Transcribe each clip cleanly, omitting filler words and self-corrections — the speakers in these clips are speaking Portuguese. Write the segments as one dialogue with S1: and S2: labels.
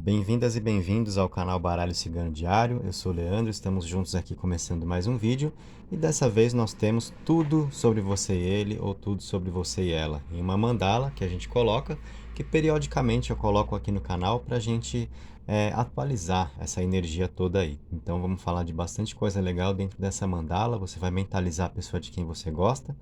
S1: Bem-vindas e bem-vindos ao canal Baralho Cigano Diário. Eu sou o Leandro, estamos juntos aqui começando mais um vídeo e dessa vez nós temos tudo sobre você e ele ou tudo sobre você e ela em uma mandala que a gente coloca, que periodicamente eu coloco aqui no canal para a gente atualizar essa energia toda aí. Então vamos falar de bastante coisa legal dentro dessa mandala. Você vai mentalizar a pessoa de quem você gosta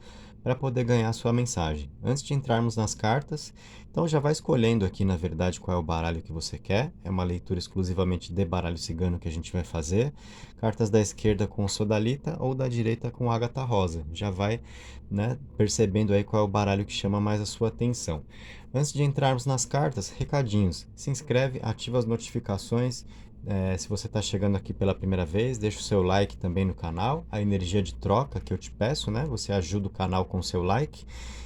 S1: para poder ganhar a sua mensagem. Antes de entrarmos nas cartas, então já vai escolhendo aqui, na verdade, qual é o baralho que você quer. É uma leitura exclusivamente de baralho cigano que a gente vai fazer. Cartas da esquerda com Sodalita ou da direita com Ágata Rosa. Já vai, né, percebendo aí qual é o baralho que chama mais a sua atenção. Antes de entrarmos nas cartas, recadinhos. Se inscreve, ativa as notificações. Se você está chegando aqui pela primeira vez, deixa o seu like também no canal. A energia de troca que eu te peço, né? Você ajuda o canal com o seu like.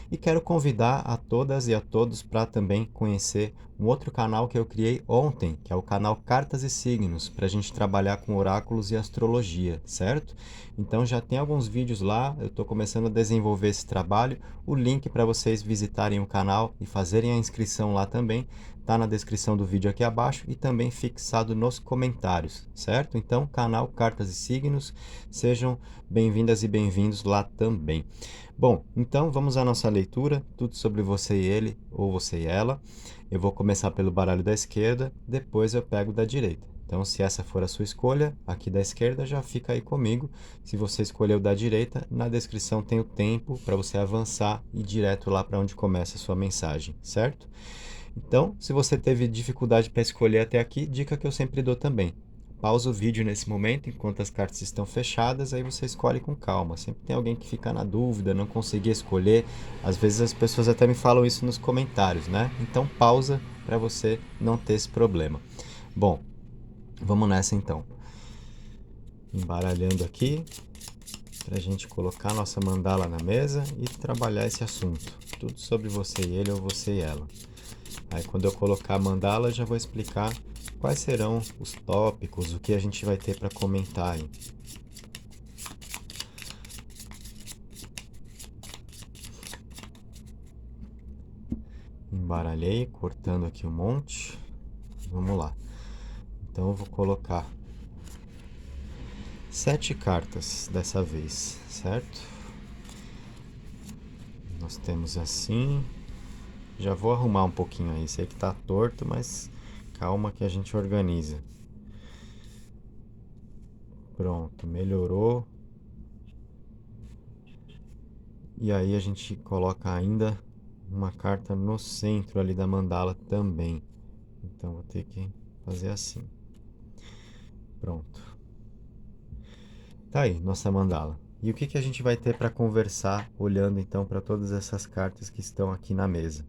S1: E quero convidar a todas e a todos para também conhecer um outro canal que eu criei ontem, que é o canal Cartas e Signos, para a gente trabalhar com oráculos e astrologia, certo? Então já tem alguns vídeos lá, eu estou começando a desenvolver esse trabalho. O link para vocês visitarem o canal e fazerem a inscrição lá também está na descrição do vídeo aqui abaixo e também fixado nos comentários, certo? Então, canal Cartas e Signos, sejam bem-vindas e bem-vindos lá também. Bom, então vamos à nossa leitura, tudo sobre você e ele, ou você e ela. Eu vou começar pelo baralho da esquerda, depois eu pego da direita. Então, se essa for a sua escolha, aqui da esquerda já fica aí comigo. Se você escolheu da direita, na descrição tem o tempo para você avançar e ir direto lá para onde começa a sua mensagem, certo? Então, se você teve dificuldade para escolher até aqui, dica que eu sempre dou também. Pausa o vídeo nesse momento, enquanto as cartas estão fechadas, aí você escolhe com calma. Sempre tem alguém que fica na dúvida, não conseguir escolher. Às vezes as pessoas até me falam isso nos comentários, né? Então pausa para você não ter esse problema. Bom, vamos nessa então. Embaralhando aqui, para a gente colocar nossa mandala na mesa e trabalhar esse assunto. Tudo sobre você e ele ou você e ela. Aí quando eu colocar a mandala, já vou explicar quais serão os tópicos, o que a gente vai ter para comentar aí. Embaralhei, cortando aqui um monte. Vamos lá. Então eu vou colocar 7 cartas dessa vez, certo? Nós temos assim. Já vou arrumar um pouquinho aí, sei que tá torto, mas calma que a gente organiza. Pronto, melhorou. E aí a gente coloca ainda uma carta no centro ali da mandala também. Então vou ter que fazer assim. Pronto. Tá aí, nossa mandala. E o que a gente vai ter para conversar olhando então para todas essas cartas que estão aqui na mesa?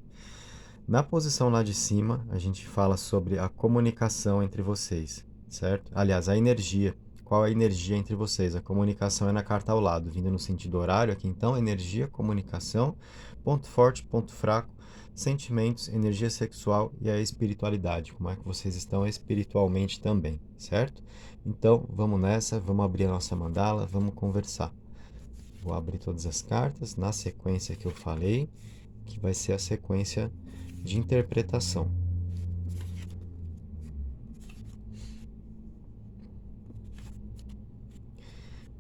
S1: Na posição lá de cima, a gente fala sobre a comunicação entre vocês, certo? Aliás, a energia. Qual é a energia entre vocês? A comunicação é na carta ao lado, vindo no sentido horário aqui. Então, energia, comunicação, ponto forte, ponto fraco, sentimentos, energia sexual e a espiritualidade. Como é que vocês estão espiritualmente também, certo? Então, vamos nessa, vamos abrir a nossa mandala, vamos conversar. Vou abrir todas as cartas na sequência que eu falei, que vai ser a sequência de interpretação.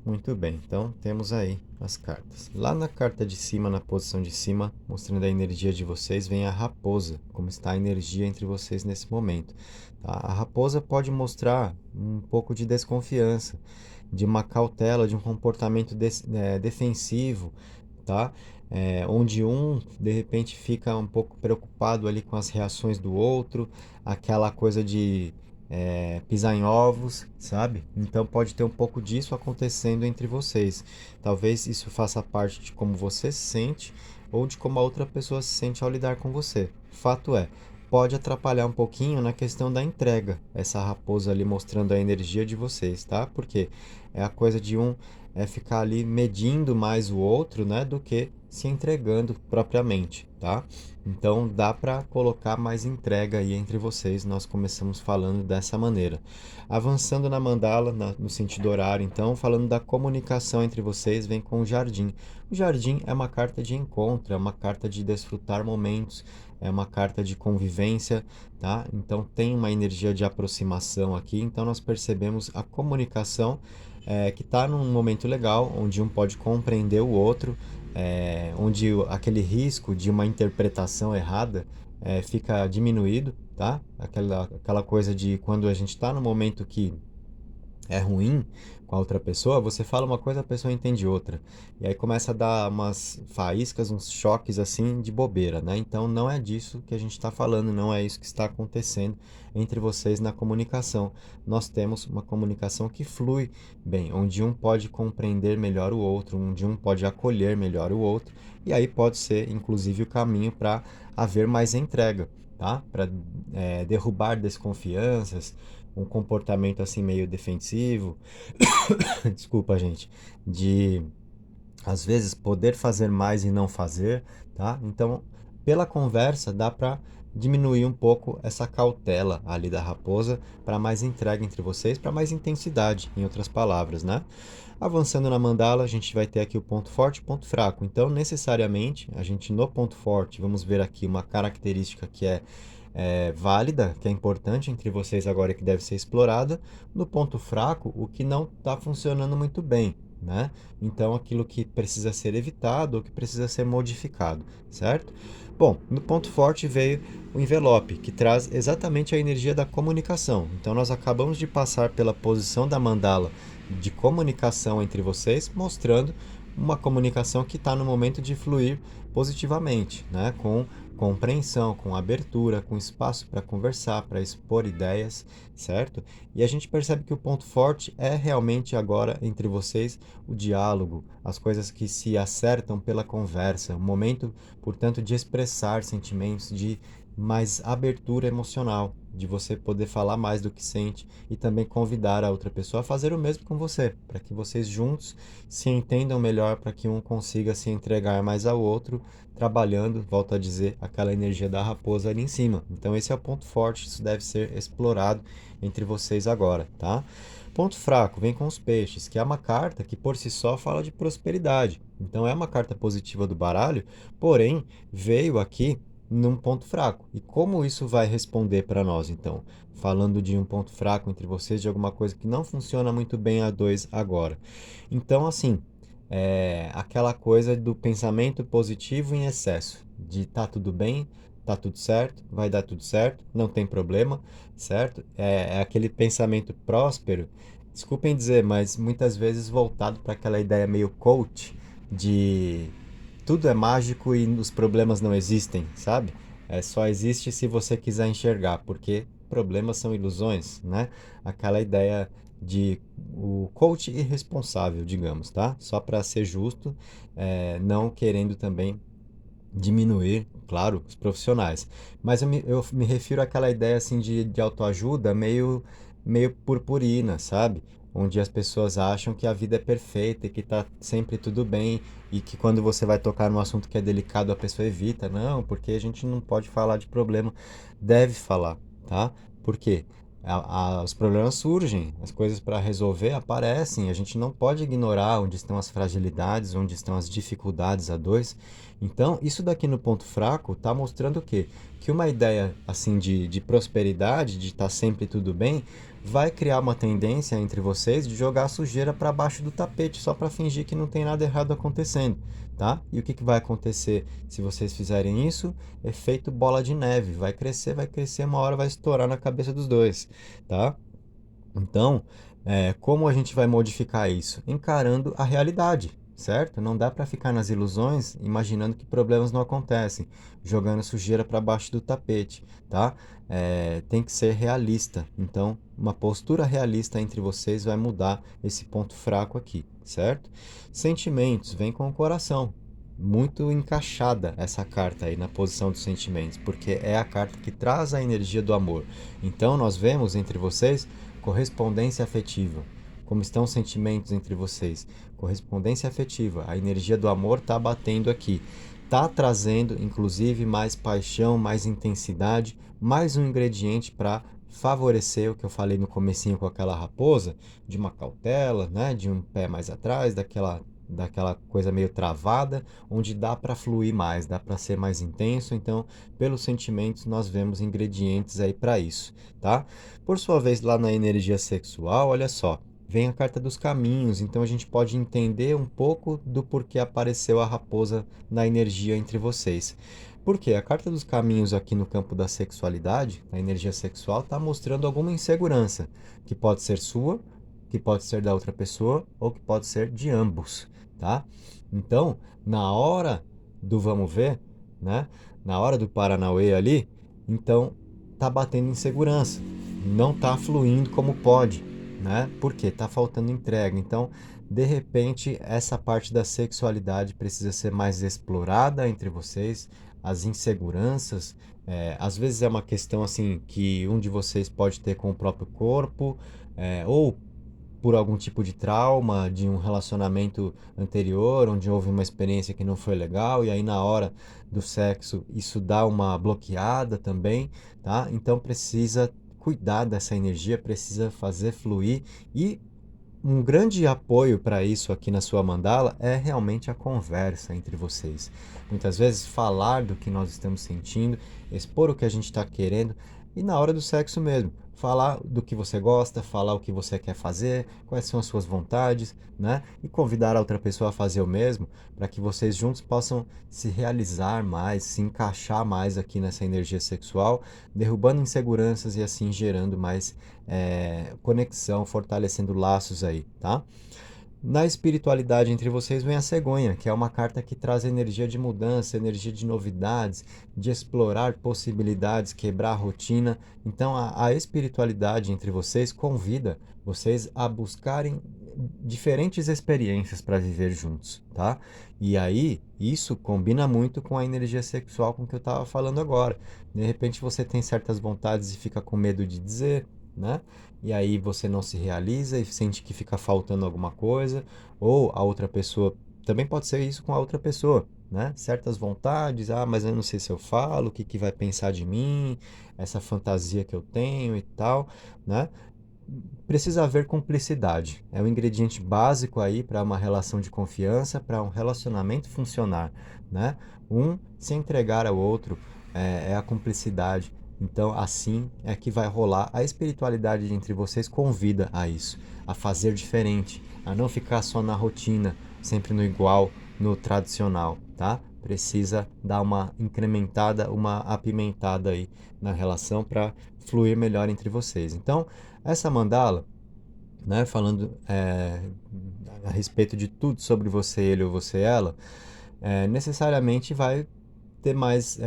S1: Muito bem, então temos aí as cartas. Lá na carta de cima, na posição de cima, mostrando a energia de vocês, vem a raposa, como está a energia entre vocês nesse momento. Tá? A raposa pode mostrar um pouco de desconfiança, de uma cautela, de um comportamento defensivo, tá? Onde um de repente fica um pouco preocupado ali com as reações do outro, aquela coisa de pisar em ovos, sabe? Então pode ter um pouco disso acontecendo entre vocês. Talvez isso faça parte de como você se sente ou de como a outra pessoa se sente ao lidar com você. Fato é, pode atrapalhar um pouquinho na questão da entrega, essa raposa ali mostrando a energia de vocês, tá? Porque é a coisa de um ficar ali medindo mais o outro, né, do que se entregando propriamente, tá? Então dá para colocar mais entrega aí entre vocês. Nós começamos falando dessa maneira. Avançando na mandala, no sentido horário, então, falando da comunicação entre vocês, vem com o jardim. O jardim é uma carta de encontro, é uma carta de desfrutar momentos, é uma carta de convivência, tá? Então tem uma energia de aproximação aqui, então nós percebemos a comunicação que está num momento legal, onde um pode compreender o outro, onde aquele risco de uma interpretação errada fica diminuído, tá? Aquela coisa de quando a gente está no momento que é ruim com a outra pessoa, você fala uma coisa, a pessoa entende outra. E aí começa a dar umas faíscas, uns choques assim de bobeira, né? Então não é disso que a gente está falando, não é isso que está acontecendo entre vocês na comunicação. Nós temos uma comunicação que flui bem, onde um pode compreender melhor o outro, onde um pode acolher melhor o outro, e aí pode ser inclusive o caminho para haver mais entrega, tá? Para derrubar desconfianças, um comportamento assim meio defensivo, desculpa, gente, de às vezes poder fazer mais e não fazer, tá? Então, pela conversa dá para diminuir um pouco essa cautela ali da raposa para mais entrega entre vocês, para mais intensidade, em outras palavras, né? Avançando na mandala, a gente vai ter aqui o ponto forte e o ponto fraco. Então, necessariamente, a gente no ponto forte, vamos ver aqui uma característica que é válida, que é importante entre vocês agora e que deve ser explorada. No ponto fraco, o que não está funcionando muito bem, né? Então, aquilo que precisa ser evitado ou que precisa ser modificado, certo? Bom, no ponto forte veio o envelope, que traz exatamente a energia da comunicação. Então, nós acabamos de passar pela posição da mandala de comunicação entre vocês, mostrando uma comunicação que está no momento de fluir positivamente, né? Com compreensão, com abertura, com espaço para conversar, para expor ideias, certo? E a gente percebe que o ponto forte é realmente agora entre vocês o diálogo, as coisas que se acertam pela conversa, um momento, portanto, de expressar sentimentos, de mais abertura emocional, de você poder falar mais do que sente e também convidar a outra pessoa a fazer o mesmo com você, para que vocês juntos se entendam melhor, para que um consiga se entregar mais ao outro, trabalhando, volto a dizer, aquela energia da raposa ali em cima. Então esse é o ponto forte, isso deve ser explorado entre vocês agora, tá? Ponto fraco, vem com os peixes, que é uma carta que por si só fala de prosperidade. Então é uma carta positiva do baralho, porém veio aqui num ponto fraco. E como isso vai responder para nós, então? Falando de um ponto fraco entre vocês, de alguma coisa que não funciona muito bem a dois agora. Então, assim, aquela coisa do pensamento positivo em excesso, de tá tudo bem, tá tudo certo, vai dar tudo certo, não tem problema, certo? É aquele pensamento próspero, desculpem dizer, mas muitas vezes voltado para aquela ideia meio coach de tudo é mágico e os problemas não existem, sabe? Só existe se você quiser enxergar, porque problemas são ilusões, né? Aquela ideia de o coach irresponsável, digamos, tá? Só para ser justo, não querendo também diminuir, claro, os profissionais. Mas eu me refiro àquela ideia assim de autoajuda meio purpurina, sabe? Onde as pessoas acham que a vida é perfeita e que tá sempre tudo bem e que quando você vai tocar num assunto que é delicado a pessoa evita. Não, porque a gente não pode falar de problema. Deve falar, tá? Por quê? Os problemas surgem, as coisas para resolver aparecem, a gente não pode ignorar onde estão as fragilidades, onde estão as dificuldades a dois. Então, isso daqui no ponto fraco está mostrando o quê? Que uma ideia assim de prosperidade, de estar sempre tudo bem, vai criar uma tendência entre vocês de jogar a sujeira para baixo do tapete só para fingir que não tem nada errado acontecendo, tá? E o que vai acontecer se vocês fizerem isso? Efeito bola de neve, vai crescer, uma hora vai estourar na cabeça dos dois, tá? Então, como a gente vai modificar isso? Encarando a realidade, certo? Não dá para ficar nas ilusões imaginando que problemas não acontecem, jogando sujeira para baixo do tapete, tá? Tem que ser realista. Então, uma postura realista entre vocês vai mudar esse ponto fraco aqui, certo? Sentimentos, vem com o coração. Muito encaixada essa carta aí na posição dos sentimentos, porque é a carta que traz a energia do amor. Então, nós vemos entre vocês correspondência afetiva. Como estão os sentimentos entre vocês? Correspondência afetiva. A energia do amor está batendo aqui. Está trazendo, inclusive, mais paixão, mais intensidade, mais um ingrediente para favorecer o que eu falei no comecinho com aquela raposa, de uma cautela, né? De um pé mais atrás, daquela daquela coisa meio travada, onde dá para fluir mais, dá para ser mais intenso. Então, pelos sentimentos, nós vemos ingredientes aí para isso, tá? Por sua vez, lá na energia sexual, olha só, vem a carta dos caminhos, então a gente pode entender um pouco do porquê apareceu a raposa na energia entre vocês. Porque a carta dos caminhos aqui no campo da sexualidade, a energia sexual, está mostrando alguma insegurança, que pode ser sua, que pode ser da outra pessoa ou que pode ser de ambos, tá? Então, na hora do vamos ver, né? Na hora do Paranauê ali, então tá batendo insegurança, não tá fluindo como pode, né? Porque tá faltando entrega. Então, de repente, essa parte da sexualidade precisa ser mais explorada entre vocês, as inseguranças. Às vezes é uma questão assim que um de vocês pode ter com o próprio corpo, ou por algum tipo de trauma de um relacionamento anterior, onde houve uma experiência que não foi legal, e aí na hora do sexo isso dá uma bloqueada também, tá? Então precisa cuidar dessa energia, precisa fazer fluir, e um grande apoio para isso aqui na sua mandala é realmente a conversa entre vocês. Muitas vezes falar do que nós estamos sentindo, expor o que a gente está querendo, e na hora do sexo mesmo, falar do que você gosta, falar o que você quer fazer, quais são as suas vontades, né? E convidar a outra pessoa a fazer o mesmo, para que vocês juntos possam se realizar mais, se encaixar mais aqui nessa energia sexual, derrubando inseguranças e assim gerando mais conexão, fortalecendo laços aí, tá? Na espiritualidade entre vocês vem a cegonha, que é uma carta que traz energia de mudança, energia de novidades, de explorar possibilidades, quebrar a rotina. Então a espiritualidade entre vocês convida vocês a buscarem diferentes experiências para viver juntos, tá? E aí isso combina muito com a energia sexual com que eu estava falando agora. De repente você tem certas vontades e fica com medo de dizer, né? E aí você não se realiza e sente que fica faltando alguma coisa, ou a outra pessoa, também pode ser isso com a outra pessoa, né? Certas vontades, mas eu não sei se eu falo, o que que vai pensar de mim, essa fantasia que eu tenho e tal, né? Precisa haver cumplicidade. É um ingrediente básico aí para uma relação de confiança, para um relacionamento funcionar, né? Um se entregar ao outro é a cumplicidade. Então, assim é que vai rolar. A espiritualidade entre vocês convida a isso, a fazer diferente, a não ficar só na rotina, sempre no igual, no tradicional, tá? Precisa dar uma incrementada, uma apimentada aí na relação para fluir melhor entre vocês. Então, essa mandala, né, falando a respeito de tudo sobre você, ele ou você, ela, necessariamente vai ter mais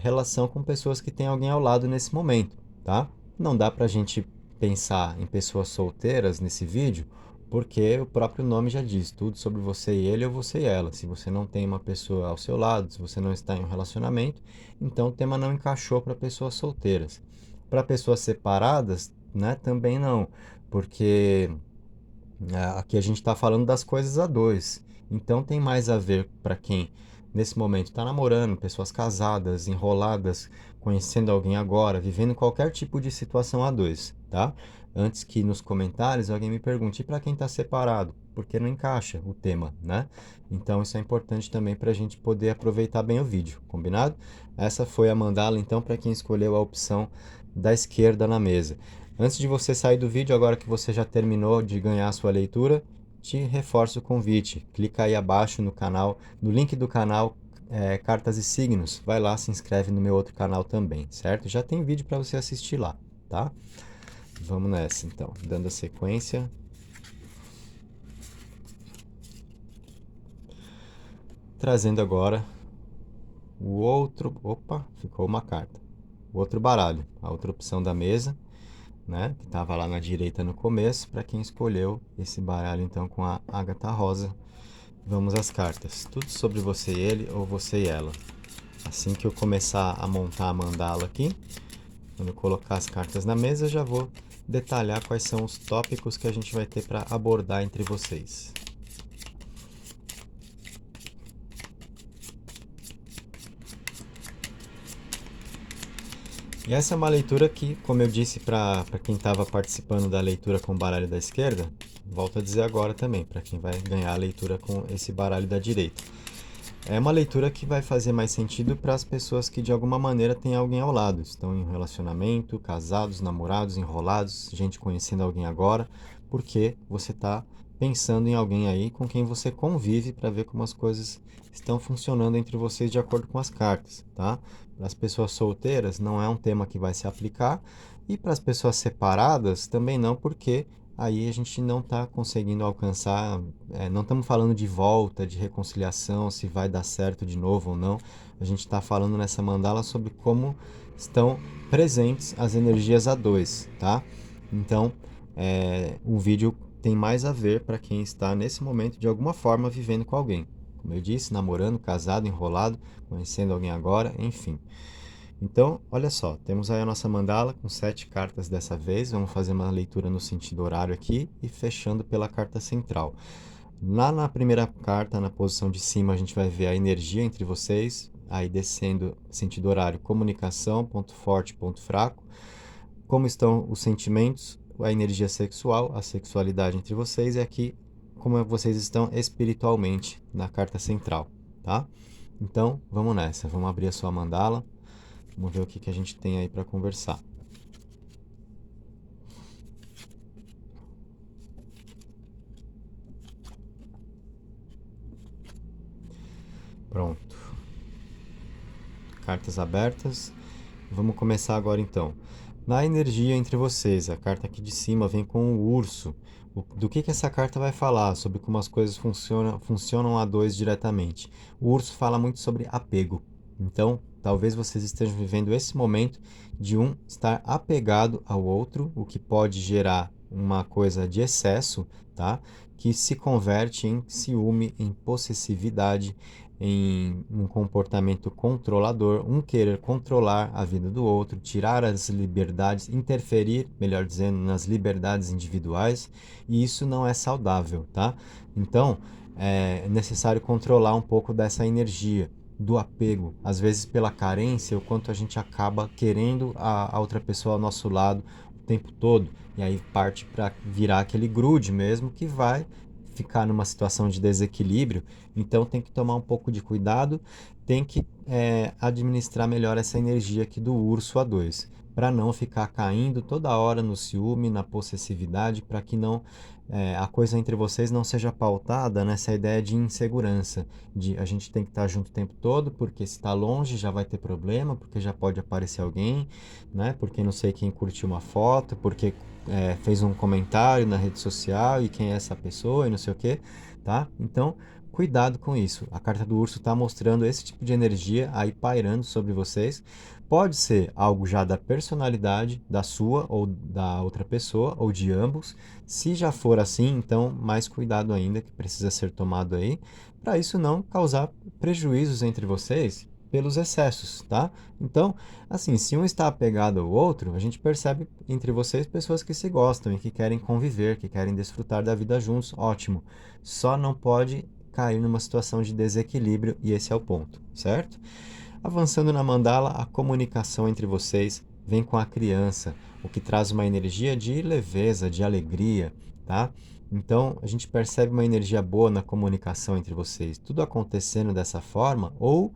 S1: relação com pessoas que têm alguém ao lado nesse momento, tá? Não dá pra gente pensar em pessoas solteiras nesse vídeo, porque o próprio nome já diz tudo sobre você e ele ou você e ela. Se você não tem uma pessoa ao seu lado, se você não está em um relacionamento, então o tema não encaixou para pessoas solteiras. Para pessoas separadas, né, também não, porque aqui a gente está falando das coisas a dois. Então tem mais a ver para quem nesse momento está namorando, pessoas casadas, enroladas, conhecendo alguém agora, vivendo qualquer tipo de situação a dois, tá? Antes que nos comentários alguém me pergunte, e para quem está separado? Porque não encaixa o tema, né? Então isso é importante também para a gente poder aproveitar bem o vídeo, combinado? Essa foi a mandala então para quem escolheu a opção da esquerda na mesa. Antes de você sair do vídeo, agora que você já terminou de ganhar a sua leitura, te reforço o convite. Clica aí abaixo no canal, no link do canal Cartas e Signos. Vai lá, se inscreve no meu outro canal também, certo? Já tem vídeo para você assistir lá, tá? Vamos nessa então, dando a sequência. Trazendo agora o outro... Opa, ficou uma carta. O outro baralho, a outra opção da mesa, né, que estava lá na direita no começo, para quem escolheu esse baralho então com a ágata rosa. Vamos às cartas. Tudo sobre você e ele ou você e ela. Assim que eu começar a montar a mandala aqui, quando eu colocar as cartas na mesa, eu já vou detalhar quais são os tópicos que a gente vai ter para abordar entre vocês. E essa é uma leitura que, como eu disse para quem estava participando da leitura com o baralho da esquerda, volto a dizer agora também, para quem vai ganhar a leitura com esse baralho da direita. É uma leitura que vai fazer mais sentido para as pessoas que de alguma maneira têm alguém ao lado, estão em um relacionamento, casados, namorados, enrolados, gente conhecendo alguém agora, porque você está pensando em alguém aí com quem você convive para ver como as coisas estão funcionando entre vocês de acordo com as cartas, tá? Para as pessoas solteiras não é um tema que vai se aplicar e para as pessoas separadas também não, porque aí a gente não está conseguindo alcançar, não estamos falando de volta, de reconciliação, se vai dar certo de novo ou não. A gente está falando nessa mandala sobre como estão presentes as energias A2, tá? Então, o vídeo tem mais a ver para quem está nesse momento de alguma forma vivendo com alguém. Como eu disse, namorando, casado, enrolado, conhecendo alguém agora, enfim. Então, olha só, temos aí a nossa mandala com 7 cartas dessa vez. Vamos fazer uma leitura no sentido horário aqui e fechando pela carta central. Lá na primeira carta, na posição de cima, a gente vai ver a energia entre vocês. Aí descendo, sentido horário, comunicação, ponto forte, ponto fraco. Como estão os sentimentos, a energia sexual, a sexualidade entre vocês. E aqui, como vocês estão espiritualmente na carta central, tá? Então, vamos nessa. Vamos abrir a sua mandala. Vamos ver o que a gente tem aí para conversar. Pronto. Cartas abertas. Vamos começar agora então. Na energia entre vocês, a carta aqui de cima vem com o urso. Do que essa carta vai falar? Sobre como as coisas funcionam a dois diretamente. O urso fala muito sobre apego. Então, talvez vocês estejam vivendo esse momento de um estar apegado ao outro, o que pode gerar uma coisa de excesso, tá? Que se converte em ciúme, em possessividade, em um comportamento controlador, um querer controlar a vida do outro, tirar as liberdades, interferir, melhor dizendo, nas liberdades individuais, e isso não é saudável, tá? Então, é necessário controlar um pouco dessa energia do apego, às vezes pela carência, o quanto a gente acaba querendo a outra pessoa ao nosso lado o tempo todo, e aí parte para virar aquele grude mesmo que vai ficar numa situação de desequilíbrio. Então tem que tomar um pouco de cuidado, tem que administrar melhor essa energia aqui do urso A2, para não ficar caindo toda hora no ciúme, na possessividade, para que não a coisa entre vocês não seja pautada nessa ideia de insegurança, de a gente tem que estar junto o tempo todo, porque se está longe já vai ter problema, porque já pode aparecer alguém, né? Porque não sei quem curtiu uma foto, porque fez um comentário na rede social e quem é essa pessoa e não sei o que, tá? Então, cuidado com isso. A carta do urso está mostrando esse tipo de energia aí pairando sobre vocês. Pode ser algo já da personalidade da sua ou da outra pessoa, ou de ambos. Se já for assim, então mais cuidado ainda que precisa ser tomado aí, para isso não causar prejuízos entre vocês pelos excessos, tá? Então, assim, se um está apegado ao outro, a gente percebe entre vocês pessoas que se gostam e que querem conviver, que querem desfrutar da vida juntos, ótimo. Só não pode cair numa situação de desequilíbrio e esse é o ponto, certo? Avançando na mandala, a comunicação entre vocês vem com a criança, o que traz uma energia de leveza, de alegria, tá? Então, a gente percebe uma energia boa na comunicação entre vocês, tudo acontecendo dessa forma ou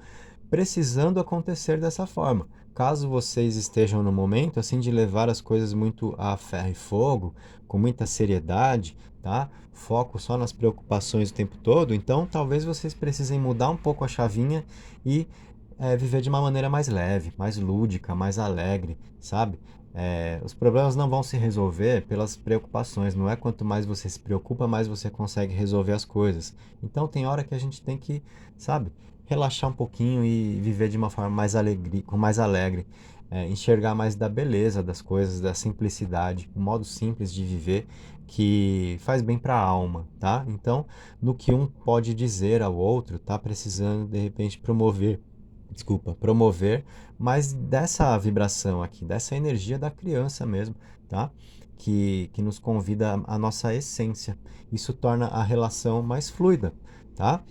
S1: precisando acontecer dessa forma. Caso vocês estejam no momento assim de levar as coisas muito a ferro e fogo, com muita seriedade, tá? Foco só nas preocupações o tempo todo, então talvez vocês precisem mudar um pouco a chavinha e viver de uma maneira mais leve, mais lúdica, mais alegre, sabe? Os problemas não vão se resolver pelas preocupações, não é quanto mais você se preocupa, mais você consegue resolver as coisas. Então tem hora que a gente tem que, sabe, relaxar um pouquinho e viver de uma forma mais alegre, com mais alegre, enxergar mais da beleza das coisas, da simplicidade, um modo simples de viver que faz bem para a alma, tá? Então, no que um pode dizer ao outro, tá precisando de repente promover mais dessa vibração aqui, dessa energia da criança mesmo, tá? Que nos convida à nossa essência. Isso torna a relação mais fluida, tá?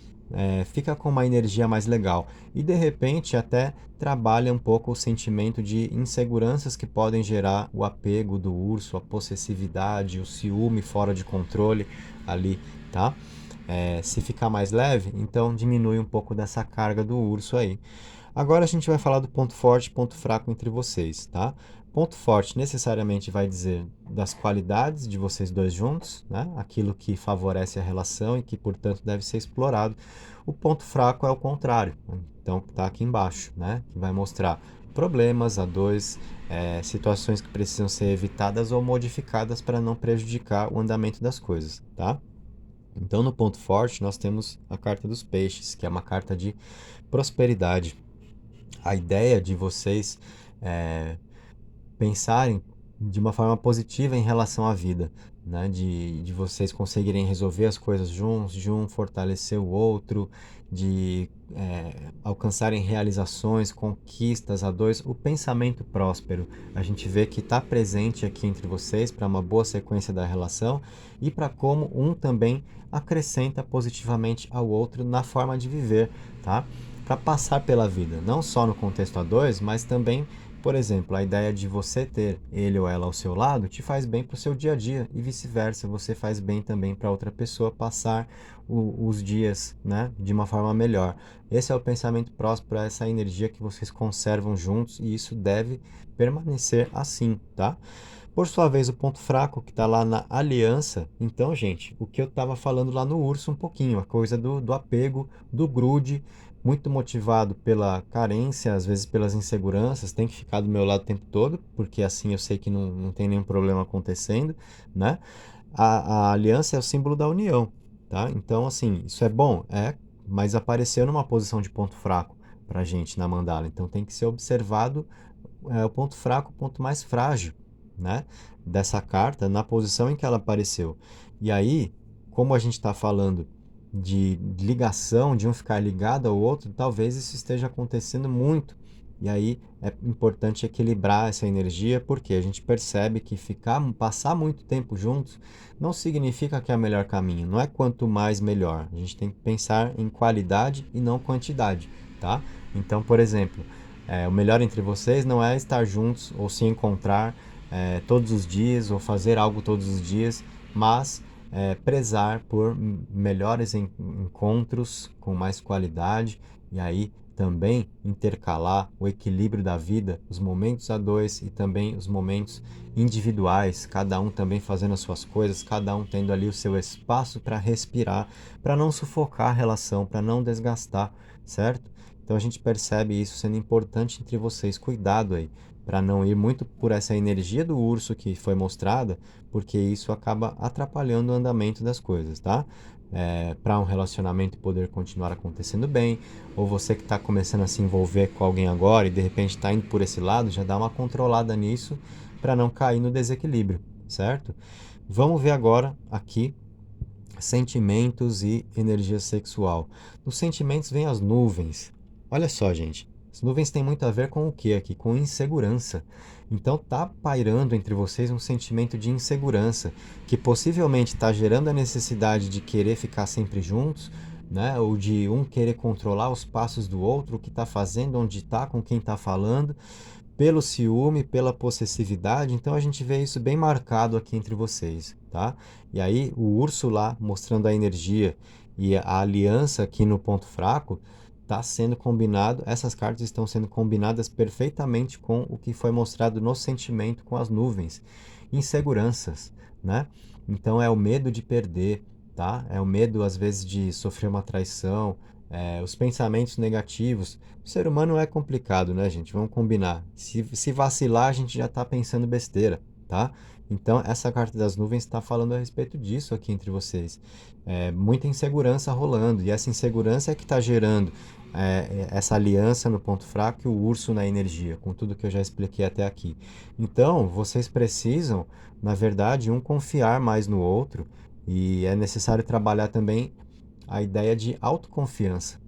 S1: fica com uma energia mais legal. E de repente até trabalha um pouco o sentimento de inseguranças que podem gerar o apego do urso, a possessividade, o ciúme fora de controle ali, tá? Se ficar mais leve, então diminui um pouco dessa carga do urso aí. Agora a gente vai falar do ponto forte e ponto fraco entre vocês, tá? Ponto forte necessariamente vai dizer das qualidades de vocês dois juntos, né? Aquilo que favorece a relação e que, portanto, deve ser explorado. O ponto fraco é o contrário, então está aqui embaixo, né? Que vai mostrar problemas a dois, situações que precisam ser evitadas ou modificadas para não prejudicar o andamento das coisas, tá? Então, no ponto forte, nós temos a carta dos peixes, que é uma carta de prosperidade. A ideia de vocês é, pensarem de uma forma positiva em relação à vida, né? De vocês conseguirem resolver as coisas juntos, de um fortalecer o outro, de alcançarem realizações, conquistas a dois, o pensamento próspero. A gente vê que está presente aqui entre vocês para uma boa sequência da relação e para como um também acrescenta positivamente ao outro na forma de viver, tá? Para passar pela vida, não só no contexto a dois, mas também, por exemplo, a ideia de você ter ele ou ela ao seu lado te faz bem para o seu dia a dia e vice-versa, você faz bem também para outra pessoa passar os dias, né, de uma forma melhor. Esse é o pensamento próspero, essa energia que vocês conservam juntos e isso deve permanecer assim, tá? Por sua vez, o ponto fraco que está lá na aliança. Então, gente, o que eu estava falando lá no urso um pouquinho, a coisa do apego, do grude, muito motivado pela carência, às vezes pelas inseguranças, tem que ficar do meu lado o tempo todo, porque assim eu sei que não tem nenhum problema acontecendo, né? A aliança é o símbolo da união, tá? Então, assim, isso é bom? Mas apareceu numa posição de ponto fraco pra gente na mandala. Então tem que ser observado o ponto fraco, o ponto mais frágil, né, dessa carta na posição em que ela apareceu. E aí, como a gente está falando de ligação, de um ficar ligado ao outro, talvez isso esteja acontecendo muito. E aí é importante equilibrar essa energia, porque a gente percebe que passar muito tempo juntos não significa que é o melhor caminho. Não é quanto mais melhor. A gente tem que pensar em qualidade e não quantidade, tá? Então, por exemplo, o melhor entre vocês não é estar juntos ou se encontrar todos os dias ou fazer algo todos os dias, mas prezar por melhores encontros com mais qualidade e aí também intercalar o equilíbrio da vida, os momentos a dois e também os momentos individuais, cada um também fazendo as suas coisas, cada um tendo ali o seu espaço para respirar, para não sufocar a relação, para não desgastar, certo? Então a gente percebe isso sendo importante entre vocês. Cuidado aí, para não ir muito por essa energia do urso que foi mostrada, porque isso acaba atrapalhando o andamento das coisas, tá? Para um relacionamento poder continuar acontecendo bem, ou você que está começando a se envolver com alguém agora e de repente está indo por esse lado, já dá uma controlada nisso para não cair no desequilíbrio, certo? Vamos ver agora aqui sentimentos e energia sexual. Nos sentimentos vem as nuvens. Olha só, gente. As nuvens têm muito a ver com o que aqui? Com insegurança. Então tá pairando entre vocês um sentimento de insegurança, que possivelmente está gerando a necessidade de querer ficar sempre juntos, né? Ou de um querer controlar os passos do outro, o que está fazendo, onde está, com quem está falando, pelo ciúme, pela possessividade. Então a gente vê isso bem marcado aqui entre vocês, tá? E aí o urso lá mostrando a energia e a aliança aqui no ponto fraco está sendo combinado, essas cartas estão sendo combinadas perfeitamente com o que foi mostrado no sentimento com as nuvens, inseguranças, né? Então é o medo de perder, tá? É o medo às vezes de sofrer uma traição, os pensamentos negativos. O ser humano é complicado, né, gente? Vamos combinar. Se vacilar, a gente já está pensando besteira, tá? Então, essa carta das nuvens está falando a respeito disso aqui entre vocês. Muita insegurança rolando, e essa insegurança é que está gerando essa aliança no ponto fraco e o urso na energia, com tudo que eu já expliquei até aqui. Então, vocês precisam, na verdade, um confiar mais no outro, e é necessário trabalhar também a ideia de autoconfiança,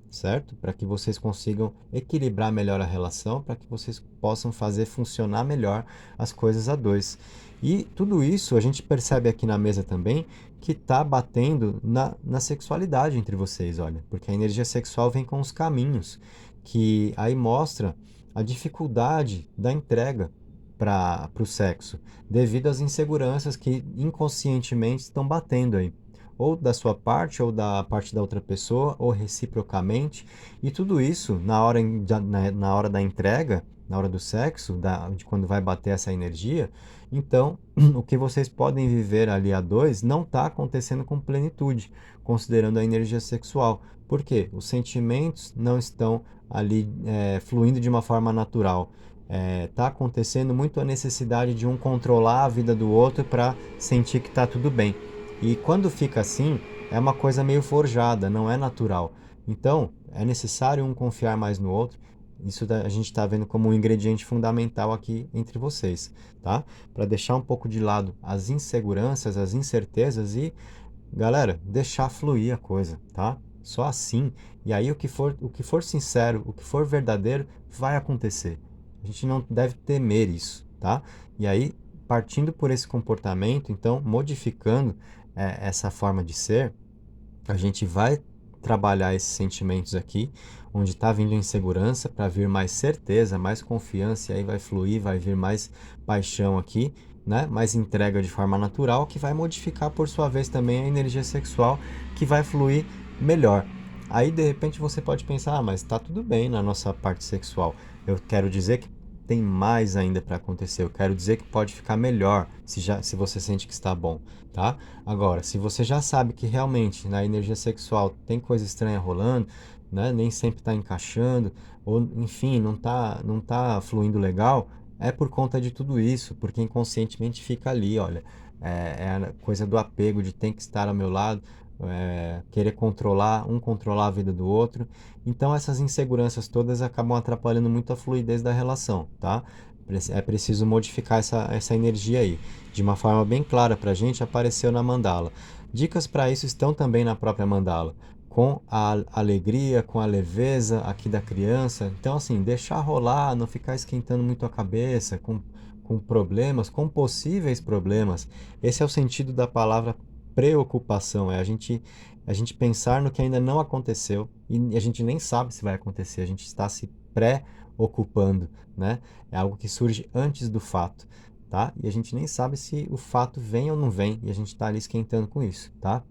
S1: certo? Para que vocês consigam equilibrar melhor a relação, para que vocês possam fazer funcionar melhor as coisas a dois. E tudo isso a gente percebe aqui na mesa também que está batendo na sexualidade entre vocês, olha, porque a energia sexual vem com os caminhos, que aí mostra a dificuldade da entrega para o sexo, devido às inseguranças que inconscientemente estão batendo aí, ou da sua parte, ou da parte da outra pessoa, ou reciprocamente. E tudo isso, na hora da entrega, na hora do sexo, de quando vai bater essa energia, então o que vocês podem viver ali a dois não está acontecendo com plenitude, considerando a energia sexual. Por quê? Os sentimentos não estão ali fluindo de uma forma natural. Está acontecendo muito a necessidade de um controlar a vida do outro para sentir que está tudo bem. E quando fica assim, é uma coisa meio forjada, não é natural. Então, é necessário um confiar mais no outro. Isso a gente está vendo como um ingrediente fundamental aqui entre vocês, tá? Para deixar um pouco de lado as inseguranças, as incertezas e, galera, deixar fluir a coisa, tá? Só assim. E aí o que for sincero, o que for verdadeiro, vai acontecer. A gente não deve temer isso, tá? E aí, partindo por esse comportamento, então, modificando essa forma de ser, a gente vai trabalhar esses sentimentos aqui, onde está vindo insegurança, para vir mais certeza, mais confiança, e aí vai fluir, vai vir mais paixão aqui, né? Mais entrega de forma natural, que vai modificar por sua vez também a energia sexual, que vai fluir melhor. Aí de repente você pode pensar, ah, mas está tudo bem na nossa parte sexual. Eu quero dizer que tem mais ainda para acontecer. Eu quero dizer que pode ficar melhor se você sente que está bom, tá? Agora, se você já sabe que realmente na energia sexual tem coisa estranha rolando, né? Nem sempre está encaixando, ou enfim, não tá fluindo legal, é por conta de tudo isso, porque inconscientemente fica ali, olha, é a coisa do apego, de tem que estar ao meu lado, querer controlar a vida do outro. Então essas inseguranças todas acabam atrapalhando muito a fluidez da relação, tá? É preciso modificar essa energia aí. De uma forma bem clara para a gente, apareceu na mandala. Dicas para isso estão também na própria mandala, com a alegria, com a leveza aqui da criança. Então, assim, deixar rolar, não ficar esquentando muito a cabeça com problemas, com possíveis problemas. Esse é o sentido da palavra preocupação, é a gente pensar no que ainda não aconteceu e a gente nem sabe se vai acontecer, a gente está se pré-ocupando, né? É algo que surge antes do fato, tá? E a gente nem sabe se o fato vem ou não vem e a gente está ali esquentando com isso, tá?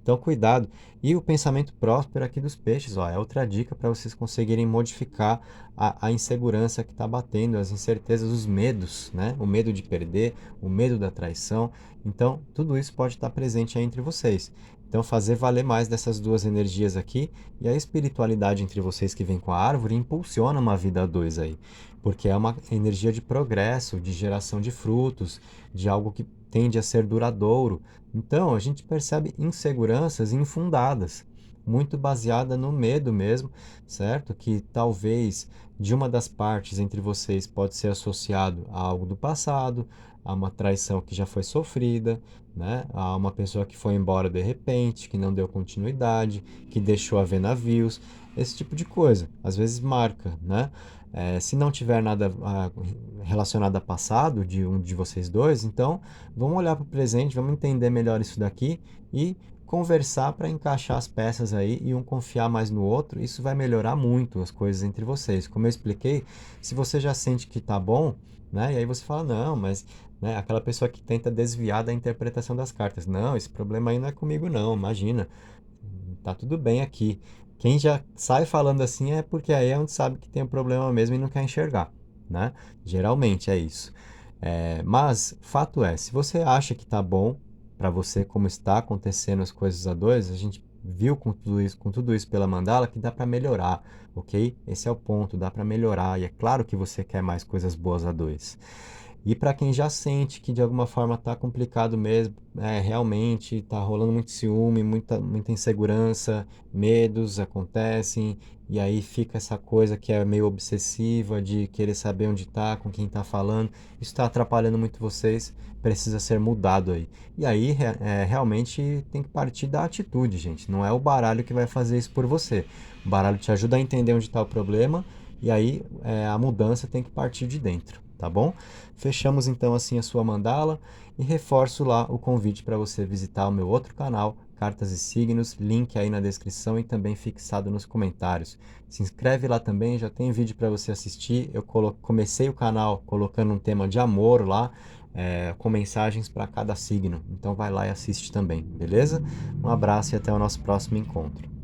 S1: Então, cuidado. E o pensamento próspero aqui dos peixes, ó, é outra dica para vocês conseguirem modificar a insegurança que está batendo, as incertezas, os medos, né? O medo de perder, o medo da traição. Então, tudo isso pode estar presente aí entre vocês. Então, fazer valer mais dessas duas energias aqui e a espiritualidade entre vocês que vem com a árvore impulsiona uma vida a dois aí, porque é uma energia de progresso, de geração de frutos, de algo que tende a ser duradouro. Então, a gente percebe inseguranças infundadas, muito baseada no medo mesmo, certo? Que talvez de uma das partes entre vocês pode ser associado a algo do passado, a uma traição que já foi sofrida, né? A uma pessoa que foi embora de repente, que não deu continuidade, que deixou a ver navios, esse tipo de coisa. Às vezes marca, né? Se não tiver nada relacionado a passado de um de vocês dois, então vamos olhar para o presente, vamos entender melhor isso daqui e conversar para encaixar as peças aí e um confiar mais no outro. Isso vai melhorar muito as coisas entre vocês. Como eu expliquei, se você já sente que tá bom, né? E aí você fala, não, mas né, aquela pessoa que tenta desviar da interpretação das cartas. Não, esse problema aí não é comigo não, imagina. Tá tudo bem aqui. Quem já sai falando assim é porque aí é onde sabe que tem um problema mesmo e não quer enxergar, né? Geralmente é isso. Mas fato é, se você acha que tá bom para você como está acontecendo as coisas a dois, a gente viu com tudo isso pela mandala que dá para melhorar, ok? Esse é o ponto, dá para melhorar e é claro que você quer mais coisas boas a dois. E para quem já sente que de alguma forma está complicado mesmo, realmente está rolando muito ciúme, muita insegurança, medos acontecem, e aí fica essa coisa que é meio obsessiva de querer saber onde está, com quem está falando, isso está atrapalhando muito vocês, precisa ser mudado aí. E aí realmente tem que partir da atitude, gente, não é o baralho que vai fazer isso por você. O baralho te ajuda a entender onde está o problema, e aí a mudança tem que partir de dentro, tá bom? Fechamos então assim a sua mandala e reforço lá o convite para você visitar o meu outro canal, Cartas e Signos, link aí na descrição e também fixado nos comentários. Se inscreve lá também, já tem vídeo para você assistir. Eu comecei o canal colocando um tema de amor lá, com mensagens para cada signo. Então vai lá e assiste também, beleza? Um abraço e até o nosso próximo encontro.